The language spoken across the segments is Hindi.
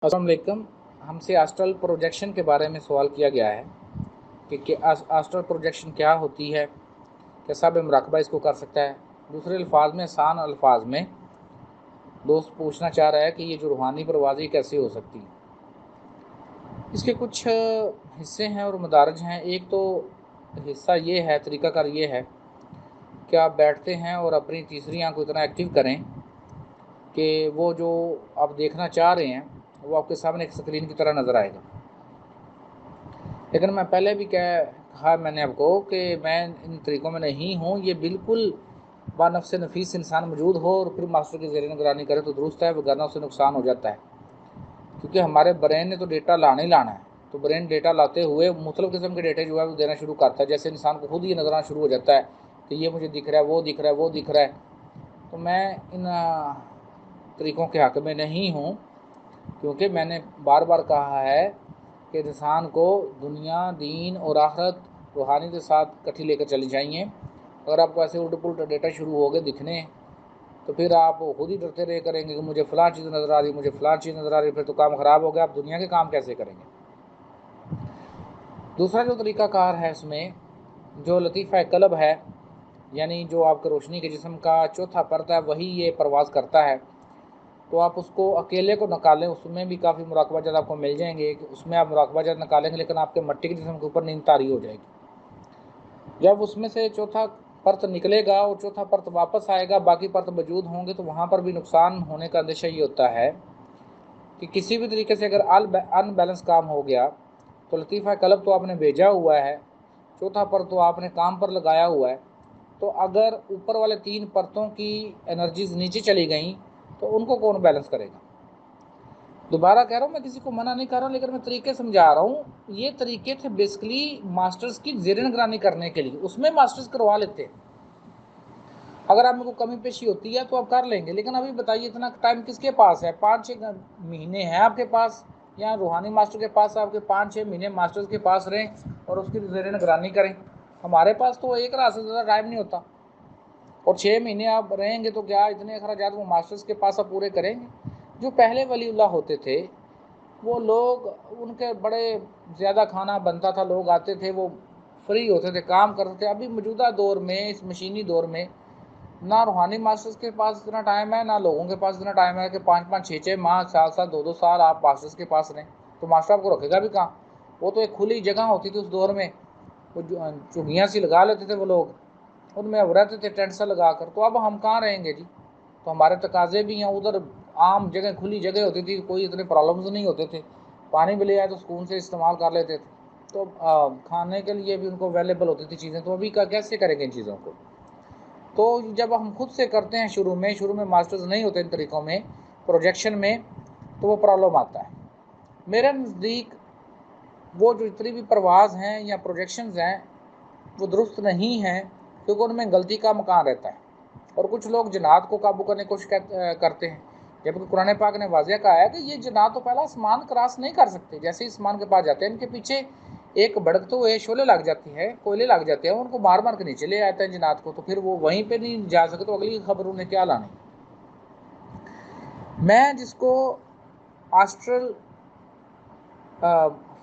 अस्सलाम वालेकुम। हमसे एस्ट्रल प्रोजेक्शन के बारे में सवाल किया गया है कि एस्ट्रल प्रोजेक्शन क्या होती है, क्या सब मुराकबा इसको कर सकता है। दूसरे अल्फाज में, आसान अल्फाज में दोस्त पूछना चाह रहा है कि ये जो रूहानी परवाज़ी कैसे हो सकती है। इसके कुछ हिस्से हैं और मदारज हैं। एक तो हिस्सा ये है, तरीक़ाकार ये है कि आप बैठते हैं और अपनी तीसरी आँख को इतना एक्टिव करें कि वो जो आप देखना चाह रहे हैं वो आपके सामने एक स्क्रीन की तरह नज़र आएगा। लेकिन मैं पहले भी कहा मैंने आपको कि मैं इन तरीक़ों में नहीं हूँ। ये बिल्कुल बानफ़्स नफ़ीस इंसान मौजूद हो और फिर मास्टर की ज़ेर निगरानी करे तो दुरुस्त है, वरना उससे नुकसान हो जाता है। क्योंकि हमारे ब्रेन ने तो डेटा लाना ही लाना है, तो ब्रेन डेटा लाते हुए मुख्तलिफ़ किस्म के डेटा जो है वो देना शुरू करता है। जैसे इंसान को खुद ये नज़र आना शुरू हो जाता है कि ये मुझे दिख रहा है, वो दिख रहा है, वो दिख रहा है। तो मैं इन तरीक़ों के हक़ में नहीं हूँ, क्योंकि मैंने बार बार कहा है कि इंसान को दुनिया, दीन और आखिरत रूहानी के साथ इकट्ठी लेकर चली चाहिए। अगर आपको ऐसे उल्टे पुल्टे डेटा शुरू हो गए दिखने, तो फिर आप खुद ही डरते रहे करेंगे कि मुझे फ़लाँ चीज़ नज़र आ रही, मुझे फ़लाँ चीज़ नज़र आ रही, फिर तो काम ख़राब हो गया। आप दुनिया के काम कैसे करेंगे। दूसरा जो तरीक़ाकार है इसमें, जो लतीफ़ा क़ल्ब है, यानी जो आपके रोशनी के जिस्म का चौथा परत है, वही ये परवाज़ करता है। तो आप उसको अकेले को निकालें, उसमें भी काफ़ी मुराकबा जात आपको मिल जाएंगे कि उसमें आप मुराकबा जात निकालेंगे, लेकिन आपके मट्टी के जिस्म के ऊपर नींद तारी हो जाएगी। जब उसमें से चौथा परत निकलेगा और चौथा परत वापस आएगा, बाकी परत मौजूद होंगे, तो वहाँ पर भी नुकसान होने का अंदेशा ये होता है कि किसी भी तरीके से अगर अनबैलेंस काम हो गया, तो लतीफ़ा क़ल्ब तो आपने भेजा हुआ है, चौथा परत तो आपने काम पर लगाया हुआ है। तो अगर ऊपर वाले 3 परतों की एनर्जीज़ नीचे चली गई, तो उनको कौन बैलेंस करेगा। दोबारा कह रहा हूँ, मैं किसी को मना नहीं कर रहा हूँ, लेकिन मैं तरीके समझा रहा हूँ। ये तरीके थे बेसिकली मास्टर्स की ज़ेर निगरानी करने के लिए, उसमें मास्टर्स करवा लेते। अगर आप में को कमी पेशी होती है तो आप कर लेंगे, लेकिन अभी बताइए इतना टाइम किसके पास है। 5-6 महीने हैं आपके पास, या रूहानी मास्टर के पास आपके 5-6 महीने मास्टर्स के पास रहें और उसकी ज़ेर निगरानी करें। हमारे पास तो एक रात से ज़्यादा टाइम नहीं होता, और 6 महीने आप रहेंगे तो क्या इतने अखराजात वो मास्टर्स के पास आप पूरे करेंगे। जो पहले वलीउल्लाह होते थे, वो लोग, उनके बड़े ज़्यादा खाना बनता था, लोग आते थे, वो फ्री होते थे, काम करते थे। अभी मौजूदा दौर में, इस मशीनी दौर में, ना रूहानी मास्टर्स के पास इतना टाइम है, ना लोगों के पास इतना टाइम है कि 5-5, 6-6 माह, 7-7, 2-2 साल आप मास्टर्स के पास रहें। तो मास्टर आपको रखेगा भी कहाँ। वो तो एक खुली जगह होती थी उस दौर में, वो चुंगियाँ सी लगा लेते थे वो लोग, उनमें अब रहते थे टेंट सा लगा कर। तो अब हम कहाँ रहेंगे जी। तो हमारे तकाजे भी हैं, उधर आम जगह, खुली जगह होती थी, कोई इतने प्रॉब्लम्स नहीं होते थे। पानी भी ले आए तो सुकून से इस्तेमाल कर लेते थे। तो खाने के लिए भी उनको अवेलेबल होती थी चीज़ें। तो अभी का कैसे करेंगे इन चीज़ों को। तो जब हम खुद से करते हैं, शुरू में मास्टर्स नहीं होते इन तरीक़ों में, प्रोजेक्शन में, तो वो प्रॉब्लम आता है। मेरे नज़दीक वो जो जितनी भी परवाज़ हैं या प्रोजेक्शंस हैं, वो दुरुस्त नहीं हैं, क्योंकि उनमें गलती का मकान रहता है। और कुछ लोग जन्नात को काबू करने की कोशिश करते हैं, जबकि कुरान पाक ने वाज़ेह कहा है कि ये जन्नात तो पहला आसमान क्रॉस नहीं कर सकते। जैसे ही आसमान के पास जाते हैं, इनके पीछे एक भड़कते हुए शोले लग जाती है, कोयले लग जाते हैं, उनको मार मार के नीचे ले आते हैं जन्नात को। तो फिर वो वहीं पर नहीं जा सकते, तो अगली खबर उन्हें क्या लानी। मैं जिसको आस्ट्रल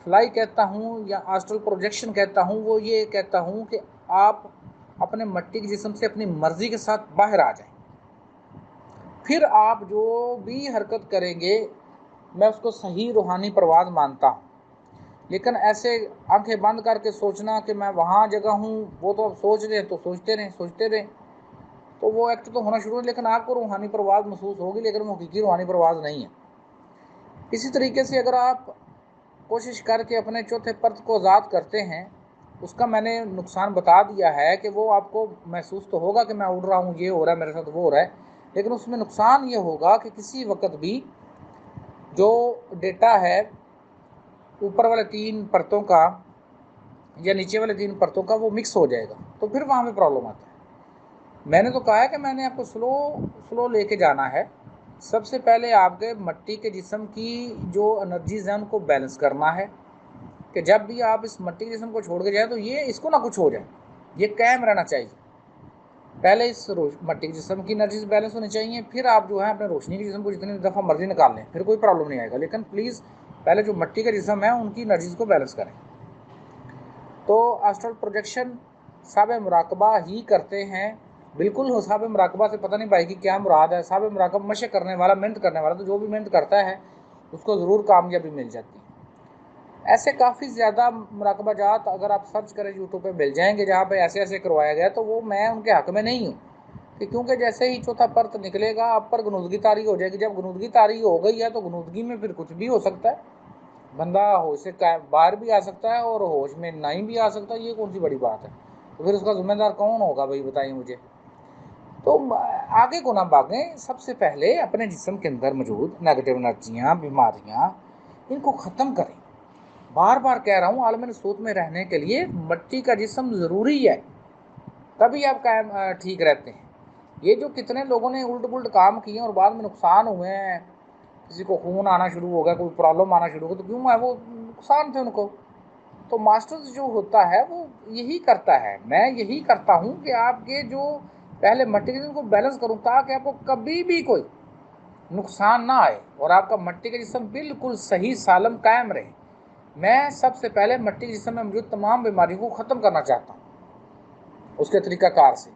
फ्लाई कहता हूँ या आस्ट्रल प्रोजेक्शन कहता हूँ, वो ये कहता हूँ कि आप अपने मट्टी के जिस्म से अपनी मर्ज़ी के साथ बाहर आ जाएं। फिर आप जो भी हरकत करेंगे, मैं उसको सही रूहानी परवाज़ मानता हूँ। लेकिन ऐसे आंखें बंद करके सोचना कि मैं वहाँ जगह हूँ, वो तो आप सोच रहे हैं, तो सोचते रहें, तो वो एक्ट तो होना शुरू है, लेकिन आपको रूहानी परवाज़ महसूस होगी, लेकिन वो हकीकी रूहानी परवाज़ नहीं है। इसी तरीके से अगर आप कोशिश करके अपने चौथे परत को आज़ाद करते हैं, उसका मैंने नुकसान बता दिया है कि वो आपको महसूस तो होगा कि मैं उड़ रहा हूँ, ये हो रहा है मेरे साथ, वो हो रहा है, लेकिन उसमें नुकसान ये होगा कि किसी वक्त भी जो डेटा है ऊपर वाले 3 परतों का या नीचे वाले 3 परतों का, वो मिक्स हो जाएगा, तो फिर वहाँ पे प्रॉब्लम आता है। मैंने तो कहा है कि मैंने आपको स्लो लेके जाना है। सबसे पहले आपके मट्टी के जिस्म की जो एनर्जीज़ हैं उनको बैलेंस करना है, कि जब भी आप इस मट्टी के जिस्म को छोड़ के जाएँ तो ये इसको ना कुछ हो जाए, ये कायम रहना चाहिए। पहले इस मट्टी के जिस्म की एनर्जीज बैलेंस होनी चाहिए, फिर आप जो है अपने रोशनी के जिस्म को जितनी दफ़ा मर्जी निकाल लें, फिर कोई प्रॉब्लम नहीं आएगा। लेकिन प्लीज़ पहले जो मट्टी के जिस्म है उनकी एनर्जीज को बैलेंस करें। तो एस्ट्रल प्रोजेक्शन साहब मुराकबा ही करते हैं। बिल्कुल हो, साहब मुराकबा से पता नहीं भाई की क्या मुराद है। साहब मुराकबा मशक करने वाला, मेहनत करने वाला, तो जो भी मेहनत करता है उसको ज़रूर कामयाबी मिल जाती है। ऐसे काफ़ी ज़्यादा मुराकबाजात अगर आप सर्च करें यूट्यूब पे मिल जाएंगे जहाँ पे ऐसे ऐसे करवाया गया, तो वो मैं उनके हक़ में नहीं हूँ कि क्योंकि जैसे ही चौथा परत निकलेगा आप पर गनूदगी तारी हो जाएगी। जब गनूदगी तारी हो गई है तो गनूदगी में फिर कुछ भी हो सकता है, बंदा होश से बाहर भी आ सकता है और होश में नहीं भी आ सकता। ये कौन सी बड़ी बात है? तो फिर उसका जिम्मेदार कौन होगा भाई, बताइए मुझे। तो आगे को ना भागें, सबसे पहले अपने जिस्म के अंदर मौजूद नेगेटिव एनर्जियाँ, बीमारियाँ, इनको ख़त्म करें। बार बार कह रहा हूँ, आलम नसूत में रहने के लिए मट्टी का जिस्म ज़रूरी है, तभी आप कायम ठीक रहते हैं। ये जो कितने लोगों ने उल्ट पुल्ट काम किए और बाद में नुकसान हुए हैं, किसी को खून आना शुरू हो गया, कोई प्रॉब्लम आना शुरू हो गया, तो क्यों है? वो नुकसान थे उनको। तो मास्टर्स जो होता है वो यही करता है, मैं यही करता हूँ कि आपके जो पहले मटेरियल को बैलेंस करूँ ताकि आपको कभी भी कोई नुकसान ना आए और आपका मट्टी का जिस्म बिल्कुल सही सालम कायम रहे। मैं सबसे पहले मट्टी के जिस्म में मौजूद तमाम बीमारियों को ख़त्म करना चाहता हूँ उसके तरीक़ाकार से।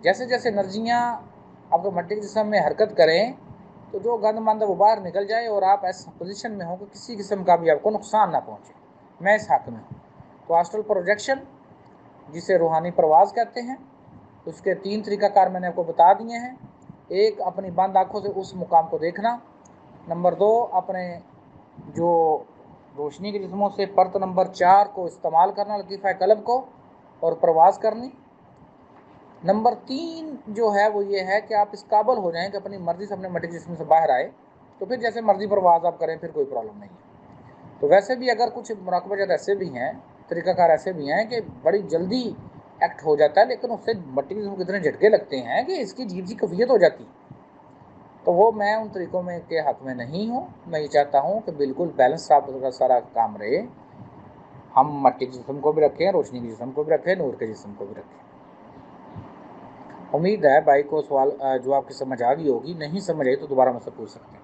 जैसे जैसे एनर्जियाँ आपको मट्टी के जिस्म में हरकत करें तो जो गंदमंद वो बाहर निकल जाए और आप ऐसे पोजीशन में हो कि किसी किस्म का भी आपको नुकसान ना पहुँचे। मैं इस हक़ में हूँ। तो एस्ट्रल प्रोजेक्शन, जिसे रूहानी परवाज़ कहते हैं, उसके 3 तरीक़ाकार मैंने आपको बता दिए हैं। एक, अपनी बंद आँखों से उस मुकाम को देखना। नंबर 2, अपने जो रोशनी के जिस्मों से परत नंबर 4 को इस्तेमाल करना, लतीफ़ा क़ल्ब को, और परवाज़ करनी। नंबर 3 जो है वो ये है कि आप इस काबिल हो जाएं कि अपनी मर्ज़ी से अपने मट्टी के जिस्म से बाहर आए, तो फिर जैसे मर्ज़ी परवाज़ आप करें, फिर कोई प्रॉब्लम नहीं है। तो वैसे भी अगर कुछ मुराकबाजात ऐसे भी हैं, तरीक़ाकार ऐसे भी हैं कि बड़ी जल्दी एक्ट हो जाता है, लेकिन उससे मट्टी के जिस्म को इतने झटके लगते हैं कि इसकी अजीब सी कैफ़ियत हो जाती है। तो वो मैं उन तरीक़ों में के हक़ में नहीं हूँ। मैं ये चाहता हूँ कि बिल्कुल बैलेंस सारा काम रहे। हम मट्टी के जिस्म को भी रखें, रोशनी के जिस्म को भी रखें, नूर के जिस्म को भी रखें। उम्मीद है भाई को सवाल जो आपकी समझ आ गई होगी। नहीं समझ आई तो दोबारा मुझसे पूछ सकते हैं।